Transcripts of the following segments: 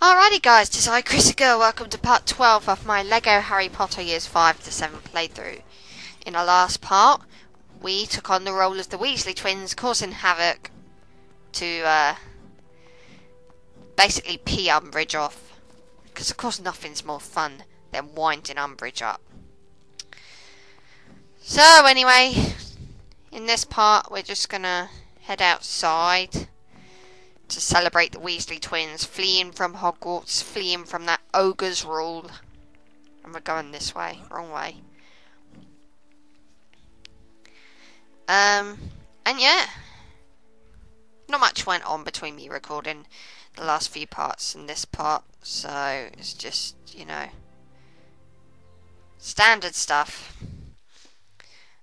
Alrighty guys, this is ChrissieGirl. Welcome to part 12 of my LEGO Harry Potter Years 5 to 7 playthrough. In our last part, we took on the role of the Weasley twins, causing havoc to basically pee Umbridge off. Because of course nothing's more fun than winding Umbridge up. So anyway, in this part we're just gonna head outside to celebrate the Weasley twins fleeing from Hogwarts, fleeing from that ogre's rule. And we're going this way, wrong way. And yeah, not much went on between me recording the last few parts and this part, so it's just, you know, standard stuff.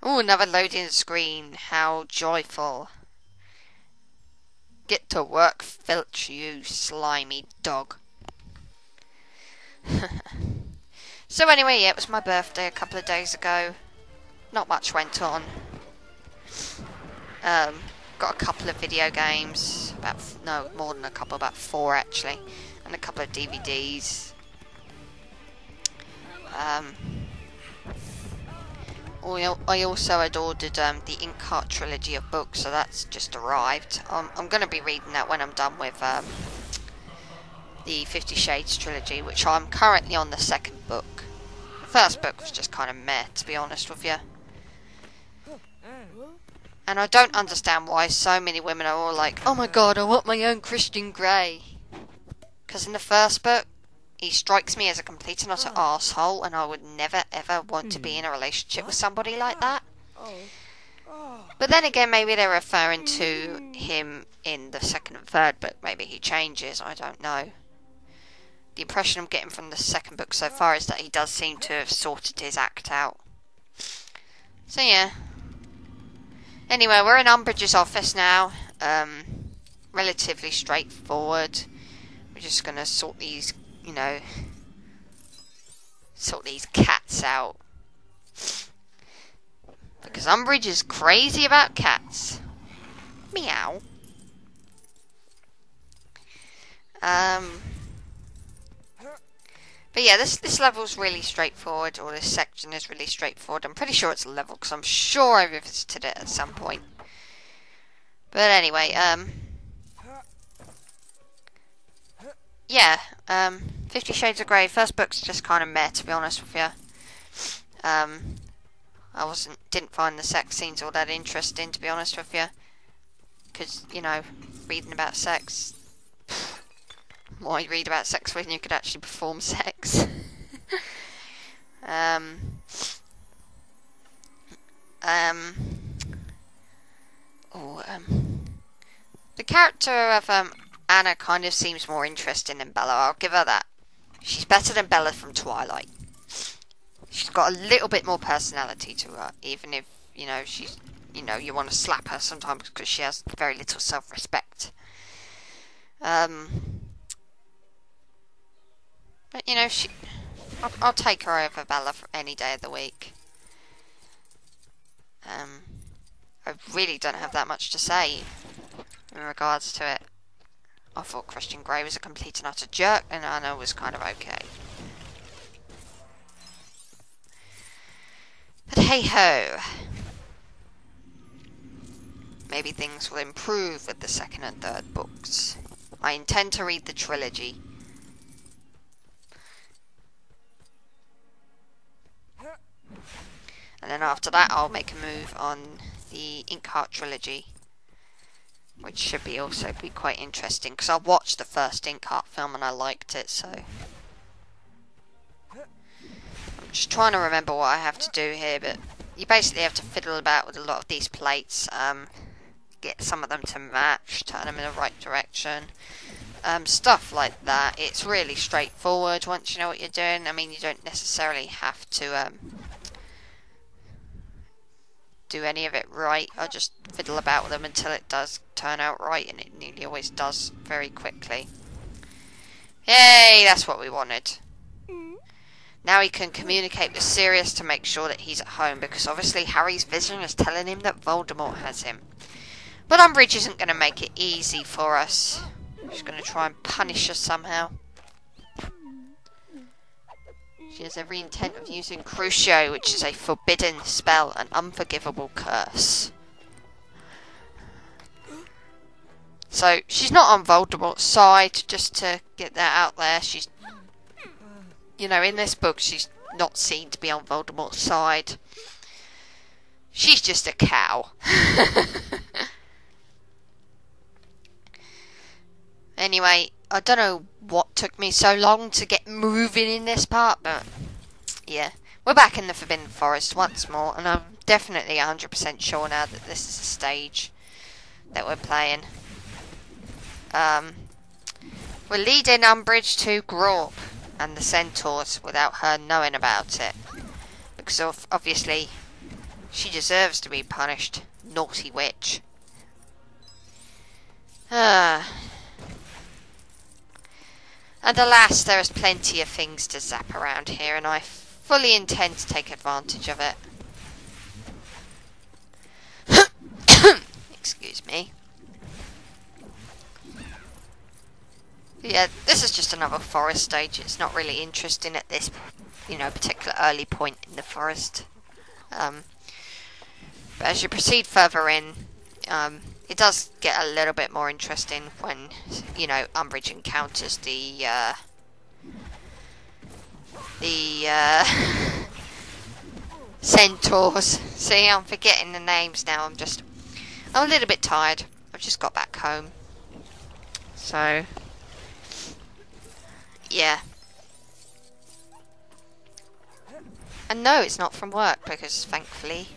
Oh, another loading screen, how joyful. Get to work, Filch, you slimy dog. So anyway, yeah, it was my birthday a couple of days ago. Not much went on. Got a couple of video games. No, more than a couple, about 4 actually. And a couple of DVDs. I also had ordered the Inkheart trilogy of books, so that's just arrived. I'm going to be reading that when I'm done with the 50 Shades trilogy, which I'm currently on the second book. The first book was just kind of meh, to be honest with you. And I don't understand why so many women are all like, oh my god, I want my own Christian Grey. Because in the first book, he strikes me as a complete and utter arsehole, and I would never ever want to be in a relationship with somebody like that. But then again, maybe they're referring to him in the second and third book. Maybe he changes, I don't know. The impression I'm getting from the second book so far is that he does seem to have sorted his act out. So yeah. Anyway, we're in Umbridge's office now. Relatively straightforward. We're just going to sort these, you know, sort these cats out. Because Umbridge is crazy about cats. Meow. But yeah, this level's really straightforward, or this section is really straightforward. I'm pretty sure it's a level, because I'm sure I visited it at some point. But anyway, yeah, 50 Shades of Grey, first book's just kind of meh, to be honest with you. I didn't find the sex scenes all that interesting, to be honest with you. Because, you know, reading about sex, why read about sex when you could actually perform sex? The character of Anna kind of seems more interesting than Bella. I'll give her that. She's better than Bella from Twilight. She's got a little bit more personality to her, even if, you know, she's, you know, you want to slap her sometimes because she has very little self-respect. But, you know, I'll take her over Bella for any day of the week. I really don't have that much to say in regards to it. I thought Christian Grey was a complete and utter jerk, and Anna was kind of okay. But hey ho. Maybe things will improve with the second and third books. I intend to read the trilogy. And then after that I'll make a move on the Inkheart trilogy, which should be also be quite interesting, because I watched the first Inkheart film and I liked it, so I'm just trying to remember what I have to do here, but you basically have to fiddle about with a lot of these plates, get some of them to match, turn them in the right direction, stuff like that. It's really straightforward once you know what you're doing. I mean, you don't necessarily have to do any of it right. I just fiddle about with them until it does turn out right, and it nearly always does very quickly. Yay, that's what we wanted. Now he can communicate with Sirius to make sure that he's at home, because obviously Harry's vision is telling him that Voldemort has him. But Umbridge isn't going to make it easy for us. She's going to try and punish us somehow. She has every intent of using Crucio, which is a forbidden spell, an unforgivable curse. So, she's not on Voldemort's side, just to get that out there. She's, you know, in this book, she's not seen to be on Voldemort's side. She's just a cow. Anyway, I don't know what took me so long to get moving in this part, but yeah. We're back in the Forbidden Forest once more, and I'm definitely 100% sure now that this is the stage that we're playing. We're leading Umbridge to Grawp and the Centaurs without her knowing about it. Because obviously, she deserves to be punished. Naughty witch. And alas, there is plenty of things to zap around here, and I fully intend to take advantage of it. Excuse me. Yeah, this is just another forest stage. It's not really interesting at this, you know, particular early point in the forest. But as you proceed further in, it does get a little bit more interesting when, you know, Umbridge encounters the centaurs. See, I'm forgetting the names now. I'm a little bit tired. I've just got back home. So, yeah. And no, it's not from work because, thankfully,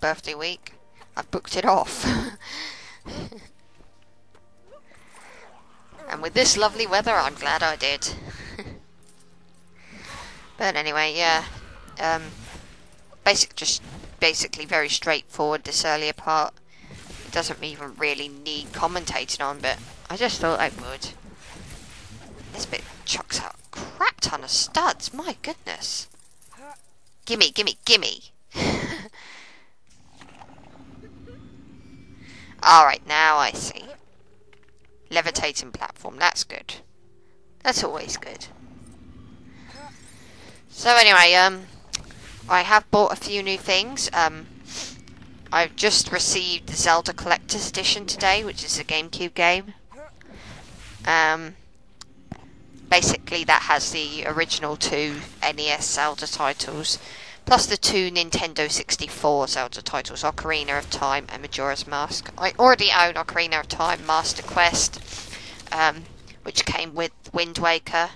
birthday week, I've booked it off. And with this lovely weather, I'm glad I did. But anyway, yeah. Basically very straightforward, this earlier part. It doesn't even really need commentating on, but I just thought I would. This bit chucks out a crap ton of studs, my goodness. Gimme, gimme, gimme. Alright, now I see. Levitating platform, that's good. That's always good. So anyway, I have bought a few new things. I've just received the Zelda Collector's Edition today, which is a GameCube game. Basically that has the original 2 NES Zelda titles, plus the 2 Nintendo 64 Zelda titles, Ocarina of Time and Majora's Mask. I already own Ocarina of Time Master Quest, which came with Wind Waker,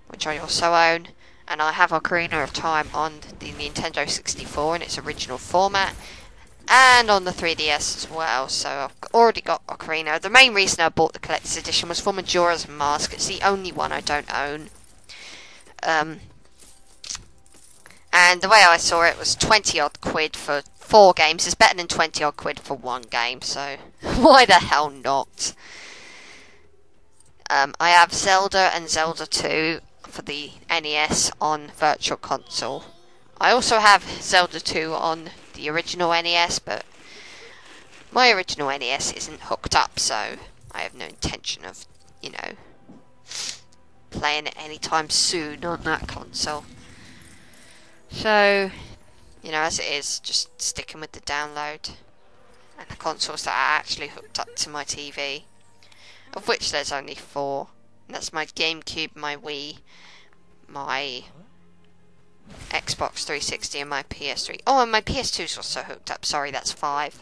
which I also own, and I have Ocarina of Time on the Nintendo 64 in its original format, and on the 3DS as well, so I've already got Ocarina. The main reason I bought the Collector's Edition was for Majora's Mask. It's the only one I don't own. And the way I saw it was 20 odd quid for 4 games. It's better than 20 odd quid for 1 game, so why the hell not? I have Zelda and Zelda 2 for the NES on Virtual Console. I also have Zelda 2 on the original NES, but my original NES isn't hooked up, so I have no intention of, you know, playing it anytime soon on that console. So, you know, as it is, just sticking with the download and the consoles that are actually hooked up to my TV, of which there's only 4. And that's my GameCube, my Wii, my Xbox 360 and my PS3. Oh, and my PS2 is also hooked up. Sorry, that's 5.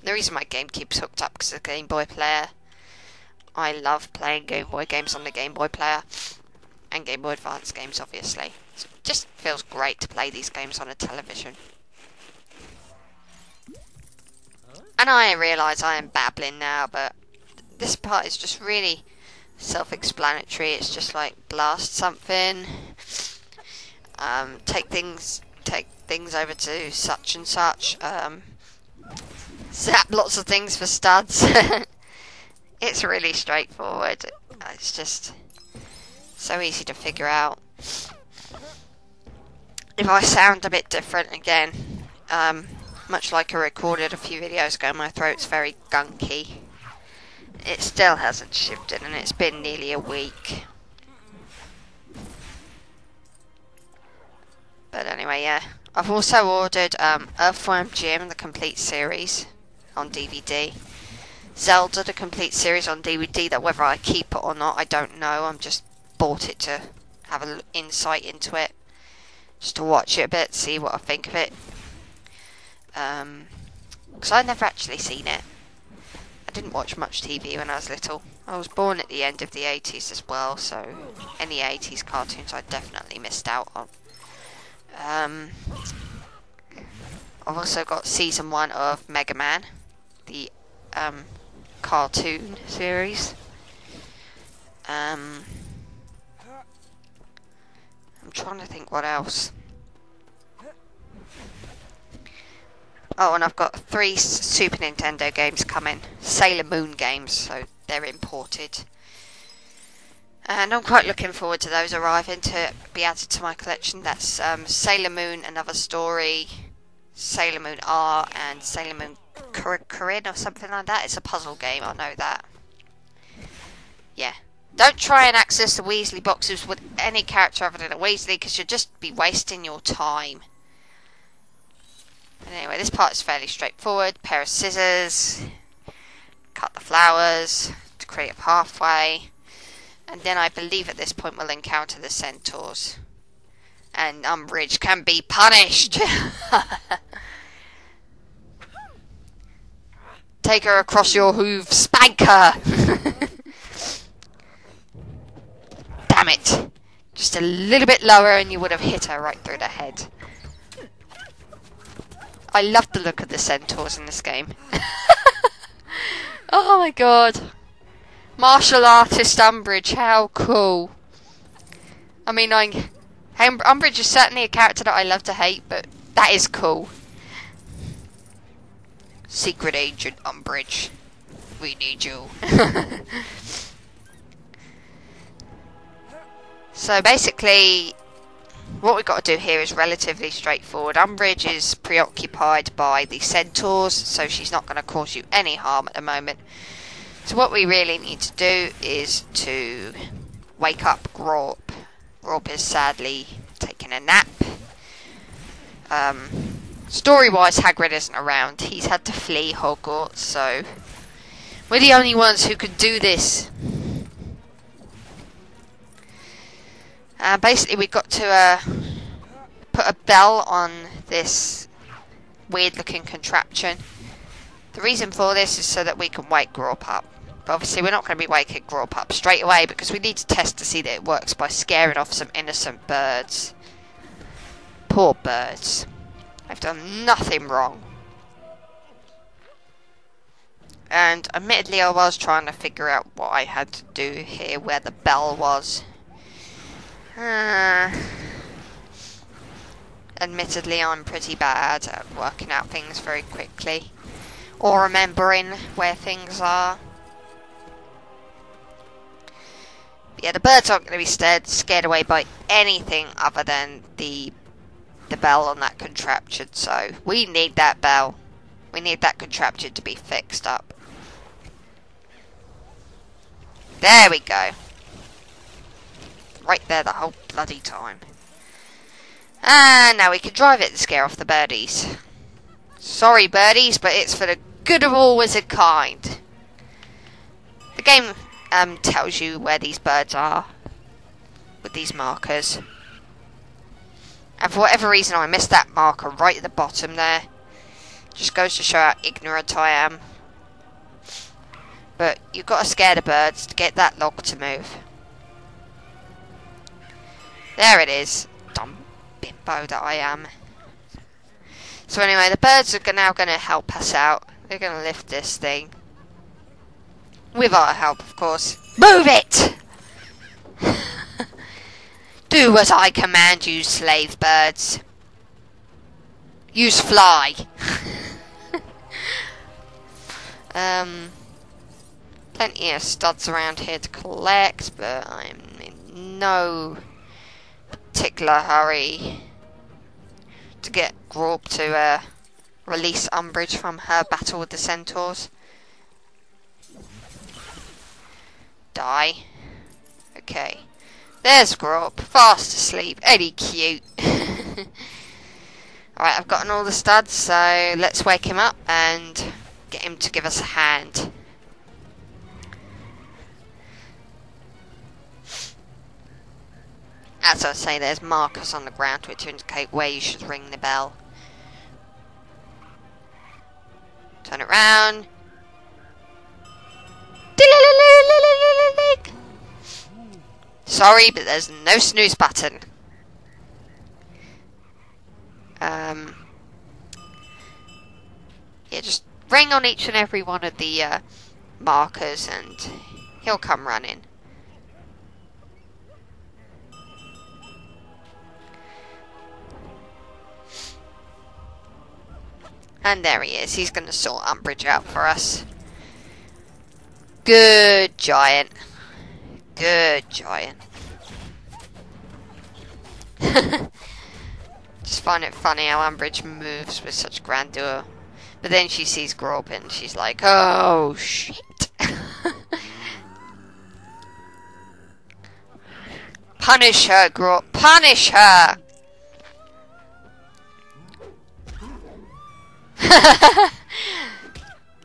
The reason my GameCube's hooked up because of the Game Boy player. I love playing Game Boy games on the Game Boy player. And Game Boy Advance games, obviously. So it just feels great to play these games on a television. And I realise I am babbling now, but this part is just really self-explanatory. It's just like, blast something, take things over to such and such, zap lots of things for studs. It's really straightforward. It's just so easy to figure out. If I sound a bit different again, much like I recorded a few videos ago, my throat's very gunky. It still hasn't shifted, and it's been nearly a week. But anyway, yeah. I've also ordered Earthworm Jim, the complete series, on DVD. Zelda, the complete series on DVD, that whether I keep it or not, I don't know. I'm just bought it to have an insight into it. Just to watch it a bit, see what I think of it. Because I'd never actually seen it. I didn't watch much TV when I was little. I was born at the end of the 80s as well, so any 80s cartoons I definitely missed out on. I've also got season 1 of Mega Man, the cartoon series. I'm trying to think what else. Oh, and I've got 3 Super Nintendo games coming. Sailor Moon games, so they're imported. And I'm quite looking forward to those arriving to be added to my collection. That's Sailor Moon Another Story, Sailor Moon R, and Sailor Moon Corinne or something like that. It's a puzzle game, I know that. Yeah. Don't try and access the Weasley boxes with any character other than a Weasley, because you'll just be wasting your time. And anyway, this part is fairly straightforward. Pair of scissors, cut the flowers to create a pathway, and then I believe at this point we'll encounter the centaurs. And Umbridge can be punished! Take her across your hooves, spank her! Damn it! Just a little bit lower and you would have hit her right through the head. I love the look of the centaurs in this game. Oh my god. Martial artist Umbridge, how cool. I mean, Umbridge is certainly a character that I love to hate, but that is cool. Secret Agent Umbridge. We need you. So basically, what we've got to do here is relatively straightforward. Umbridge is preoccupied by the centaurs, so she's not going to cause you any harm at the moment. So what we really need to do is to wake up Grawp. Grawp is sadly taking a nap. Story-wise, Hagrid isn't around. He's had to flee Hogwarts, so we're the only ones who can do this. Basically, we've got to put a bell on this weird-looking contraption. The reason for this is so that we can wake Grawp up. But obviously, we're not going to be waking Grawp up straight away, because we need to test to see that it works by scaring off some innocent birds. Poor birds. They've done nothing wrong. And admittedly, I was trying to figure out what I had to do here, where the bell was. Admittedly, I'm pretty bad at working out things very quickly, or remembering where things are. But yeah, the birds aren't going to be scared away by anything other than the bell on that contraption, so we need that bell. We need that contraption to be fixed up. There we go. Right there the whole bloody time. And now we can drive it to scare off the birdies. Sorry birdies, but it's for the good of all wizard kind. The game tells you where these birds are with these markers. And for whatever reason I missed that marker right at the bottom there. Just goes to show how ignorant I am. But you've got to scare the birds to get that log to move. There it is. Dumb bimbo that I am. So anyway, the birds are now going to help us out. They're going to lift this thing. With our help, of course. Move it! Do what I command you, slave birds. Use fly. Plenty of studs around here to collect, but I'm in no particular hurry to get Grawp to release Umbridge from her battle with the centaurs. Die. Okay. There's Grawp, fast asleep. Ain't he cute? Alright, I've gotten all the studs, so let's wake him up and get him to give us a hand. As I say, there's markers on the ground to indicate where you should ring the bell. Turn it round. Sorry, but there's no snooze button. Yeah, just ring on each and every one of the markers and he'll come running. And there he is. He's going to sort Umbridge out for us. Good giant. Good giant. Just find it funny how Umbridge moves with such grandeur. But then she sees Grob and she's like, oh shit. Punish her, Grob. Punish her.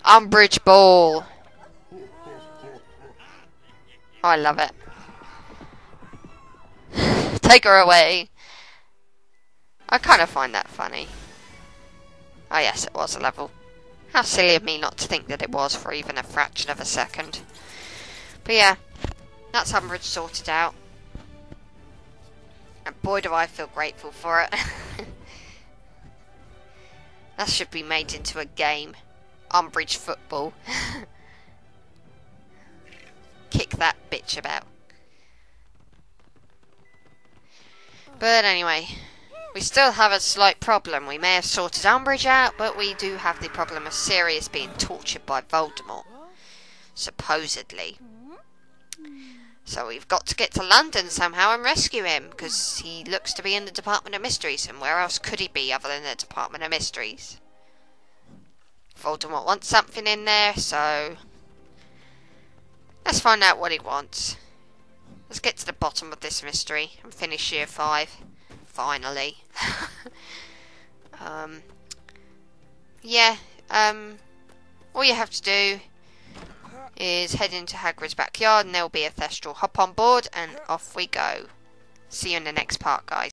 Umbridge ball. Oh, I love it. Take her away. I kind of find that funny. Oh yes, it was a level. How silly of me not to think that it was for even a fraction of a second. But yeah, that's Umbridge sorted out. And boy do I feel grateful for it. That should be made into a game. Umbridge football. Kick that bitch about. But anyway, we still have a slight problem. We may have sorted Umbridge out, but we do have the problem of Sirius being tortured by Voldemort. Supposedly. So we've got to get to London somehow and rescue him, because he looks to be in the Department of Mysteries, and where else could he be other than the Department of Mysteries? Voldemort wants something in there, so let's find out what he wants. Let's get to the bottom of this mystery and finish year 5. Finally. All you have to do is head into Hagrid's backyard and there will be a Thestral. Hop on board and off we go. See you in the next part, guys.